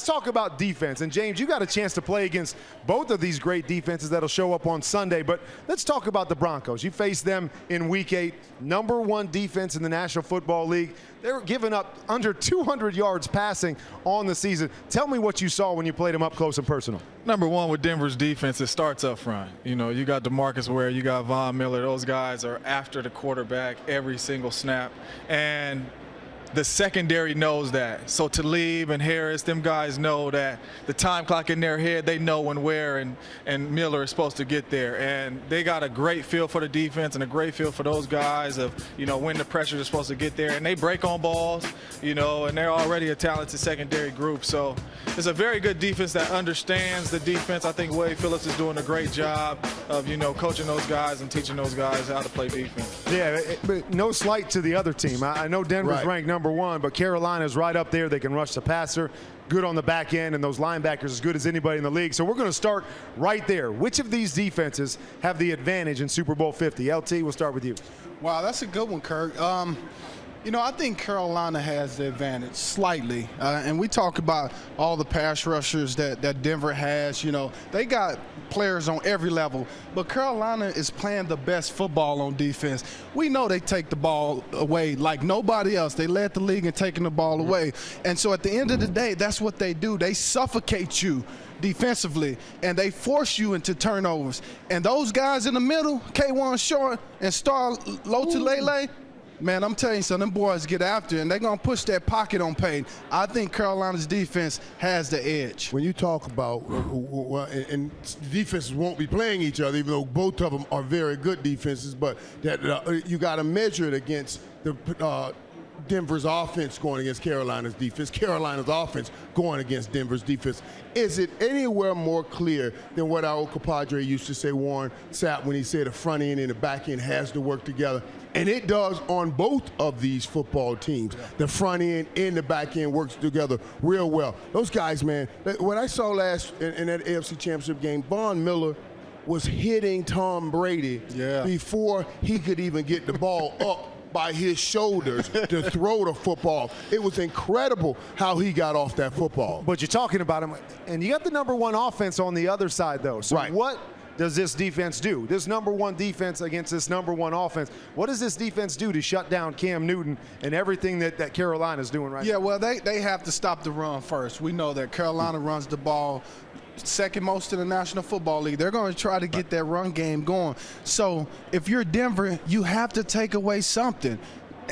talk about defense. And, James, you got a chance to play against both of these great defenses that'll show up on Sunday. But let's talk about the Broncos. You faced them in Week 8, #1 defense in the National Football League. They were giving up under 200 yards passing on the season. Tell me what you saw when you played them up close and personal. Number one with Denver's defense, it starts up front. You know, you got DeMarcus Ware, you got Von Miller. Those guys are after the quarterback every single snap. And the secondary knows that. So Talib and Harris, them guys know that the time clock in their head, they know when Ware and Miller are supposed to get there. And they got a great feel for the defense and a great feel for those guys of, you know, when the pressure is supposed to get there. And they break on balls, you know, and they're already a talented secondary group. So it's a very good defense that understands the defense. I think Wade Phillips is doing a great job of, you know, coaching those guys and teaching those guys how to play defense. Yeah, but no slight to the other team. I know Denver's ranked #1, but Carolina's right up there. They can rush the passer, good on the back end, and those linebackers as good as anybody in the league. So we're going to start right there. Which of these defenses have the advantage in Super Bowl 50? LT, we'll start with you. Wow, that's a good one, Kirk. You know, I think Carolina has the advantage slightly. And we talk about all the pass rushers that Denver has. You know, they got players on every level. But Carolina is playing the best football on defense. We know they take the ball away like nobody else. They led the league in taking the ball away. And so at the end of the day, that's what they do. They suffocate you defensively, and they force you into turnovers. And those guys in the middle, K1 Short and Star Lotulelei, man, I'm telling you something, them boys get after it, and they're going to push that pocket on Peyton. I think Carolina's defense has the edge. When you talk about, and defenses won't be playing each other, even though both of them are very good defenses, but that you got to measure it against the Denver's offense going against Carolina's defense, Carolina's offense going against Denver's defense. Is it anywhere more clear than what our old compadre used to say, Warren Sapp, when he said the front end and the back end has to work together? And it does on both of these football teams. The front end and the back end works together real well. Those guys, man, what I saw last in that AFC Championship game, Von Miller was hitting Tom Brady before he could even get the ball up by his shoulders to throw the football. It was incredible how he got off that football. But you're talking about him, and you got the #1 offense on the other side, though. So what does this defense do? This #1 defense against this #1 offense, what does this defense do to shut down Cam Newton and everything that Carolina's doing right now? Yeah, well, they have to stop the run first. We know that Carolina runs the ball second most in the National Football League. They're going to try to get that run game going. So if you're Denver, you have to take away something.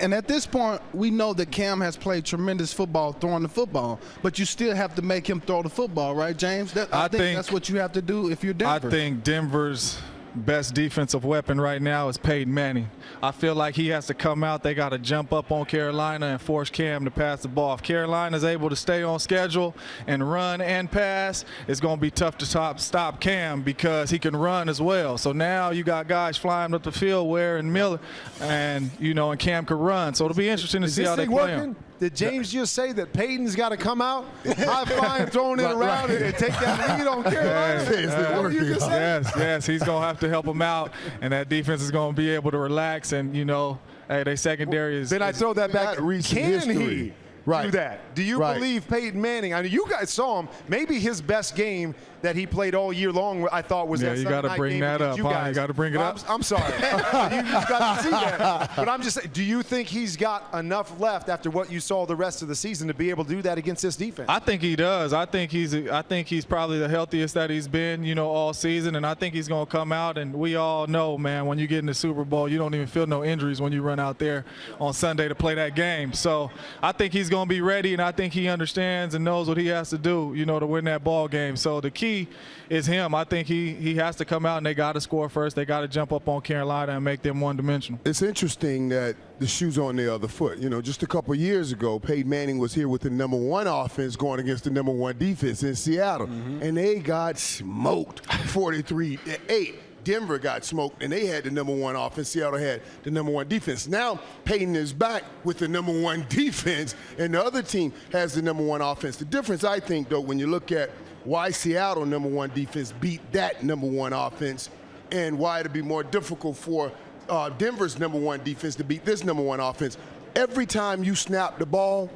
And at this point, we know that Cam has played tremendous football throwing the football, but you still have to make him throw the football, right, James? I think that's what you have to do if you're Denver. I think Denver's best defensive weapon right now is Peyton Manning. I feel like he has to come out. They got to jump up on Carolina and force Cam to pass the ball. If Carolina's able to stay on schedule and run and pass, it's going to be tough to stop Cam because he can run as well. So now you got guys flying up the field, Ware and Miller, and, you know, and Cam can run. So it'll be interesting to see how they play him. Did James just say that Peyton's got to come out, high-flying, throwing it around, and take that lead on Carolina? Yes, he's going to have to help him out, and that defense is going to be able to relax. And, you know, hey, their secondary is – Then I throw that back. Can he do that? Do you believe Peyton Manning? I mean, you guys saw him. Maybe his best game that he played all year long, I thought, was that Sunday night game. Yeah, you got to bring that up. You got to bring it up. I'm sorry. You've got to see that. But I'm just saying, do you think he's got enough left after what you saw the rest of the season to be able to do that against this defense? I think he does. I think he's probably the healthiest that he's been, you know, all season, and I think he's going to come out. And we all know, man, when you get in the Super Bowl, you don't even feel no injuries when you run out there on Sunday to play that game. So I think he's going to be ready, and I think he understands and knows what he has to do, you know, to win that ball game. So the key is him. I think he has to come out, and they got to score first. They got to jump up on Carolina and make them one-dimensional. It's interesting that the shoe's on the other foot. You know, just a couple of years ago, Peyton Manning was here with the #1 offense going against the #1 defense in Seattle, and they got smoked 43-8. Denver got smoked, and they had the #1 offense. Seattle had the #1 defense. Now Peyton is back with the #1 defense, and the other team has the #1 offense. The difference, I think, though, when you look at why Seattle #1 defense beat that #1 offense and why it'd be more difficult for Denver's #1 defense to beat this #1 offense, every time you snap the ball,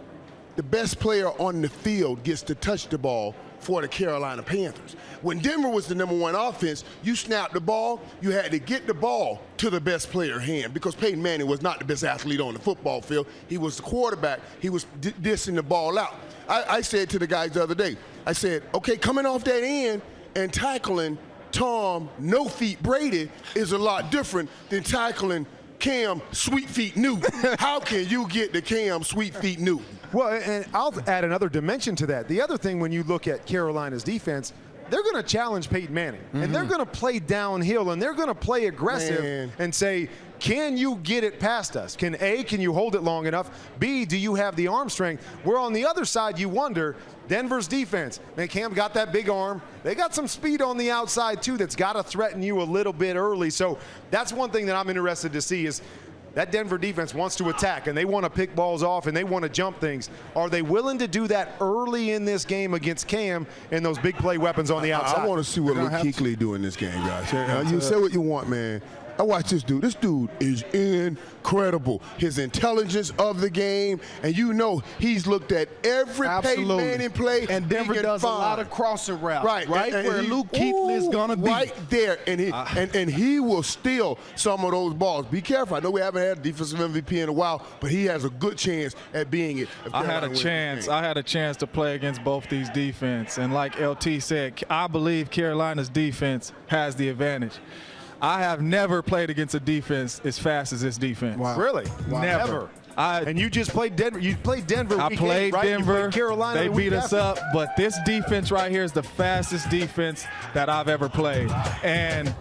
the best player on the field gets to touch the ball for the Carolina Panthers. When Denver was the #1 offense, you snapped the ball, you had to get the ball to the best player's hand because Peyton Manning was not the best athlete on the football field. He was the quarterback. He was dishing the ball out. I said to the guys the other day, I said, okay, coming off that end and tackling Tom No Feet Brady is a lot different than tackling Cam Sweet Feet Newton. How can you get the Cam Sweet Feet Newton? Well, and I'll add another dimension to that. The other thing when you look at Carolina's defense, they're going to challenge Peyton Manning, and they're going to play downhill, and they're going to play aggressive and say, can you get it past us? Can you hold it long enough? B, do you have the arm strength? Where on the other side, you wonder, Denver's defense, man, Cam got that big arm. They got some speed on the outside, too, that's got to threaten you a little bit early. So that's one thing that I'm interested to see is that Denver defense wants to attack, and they want to pick balls off, and they want to jump things. Are they willing to do that early in this game against Cam and those big play weapons on the outside? I want to see what Luke Kuechly do in this game, guys. You say what you want, man. I watch this dude. This dude is incredible. His intelligence of the game, and you know he's looked at every Peyton Manning play. And Denver does a lot of crossing routes. Right where Luke Kuechly is going to be. Right there, and he will steal some of those balls. Be careful. I know we haven't had a defensive MVP in a while, but he has a good chance at being it. I had a chance to play against both these defense, and like LT said, I believe Carolina's defense has the advantage. I have never played against a defense as fast as this defense. Wow. Really? Wow. Never. And you just played Denver. You played Denver. I played right? Denver. Played Carolina. They beat us up, but this defense right here is the fastest defense that I've ever played. And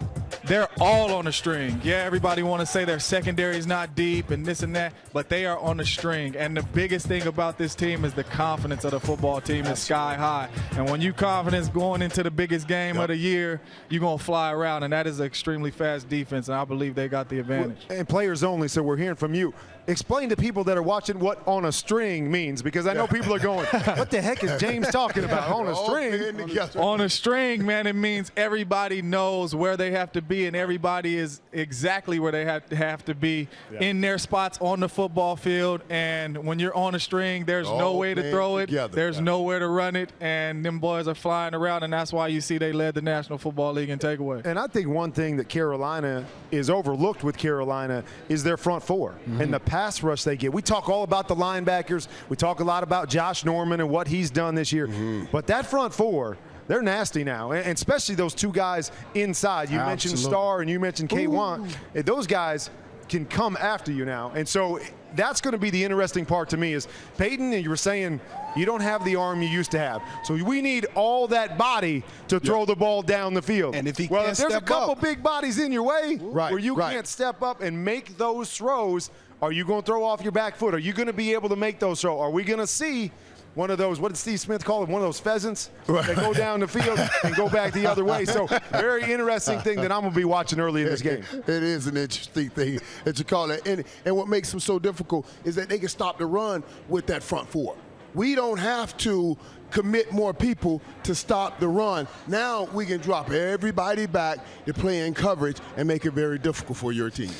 they're all on a string. Yeah, everybody want to say their secondary is not deep and this and that, but they are on a string. And the biggest thing about this team is the confidence of the football team is sky high. And when you confidence going into the biggest game of the year, you're going to fly around, and that is an extremely fast defense, and I believe they got the advantage. And players only, so we're hearing from you. Explain to people that are watching what on a string means, because I know people are going, what the heck is James talking about? On a string? On a string, man, it means everybody knows where they have to be, and everybody is exactly where they have to be in their spots on the football field. And when you're on a string, there's no way to throw it. There's nowhere to run it, and them boys are flying around, and that's why you see they led the National Football League in takeaway. And I think one thing that Carolina is overlooked with Carolina is their front four and the pass rush they get. We talk all about the linebackers. We talk a lot about Josh Norman and what he's done this year. But that front four, they're nasty now, and especially those two guys inside. You mentioned Starr and you mentioned K1. Those guys can come after you now. And so that's going to be the interesting part to me is Peyton, and you were saying you don't have the arm you used to have. So we need all that body to throw the ball down the field. And if he well, can't if there's a couple big bodies in your way where you can't step up and make those throws, are you going to throw off your back foot? Are you going to be able to make those throws? Are we going to see one of those, what did Steve Smith call it, one of those pheasants that go down the field and go back the other way? So very interesting thing that I'm going to be watching early in this game. It is an interesting thing that you call it. And what makes them so difficult is that they can stop the run with that front four. We don't have to commit more people to stop the run. Now we can drop everybody back to play in coverage and make it very difficult for your team.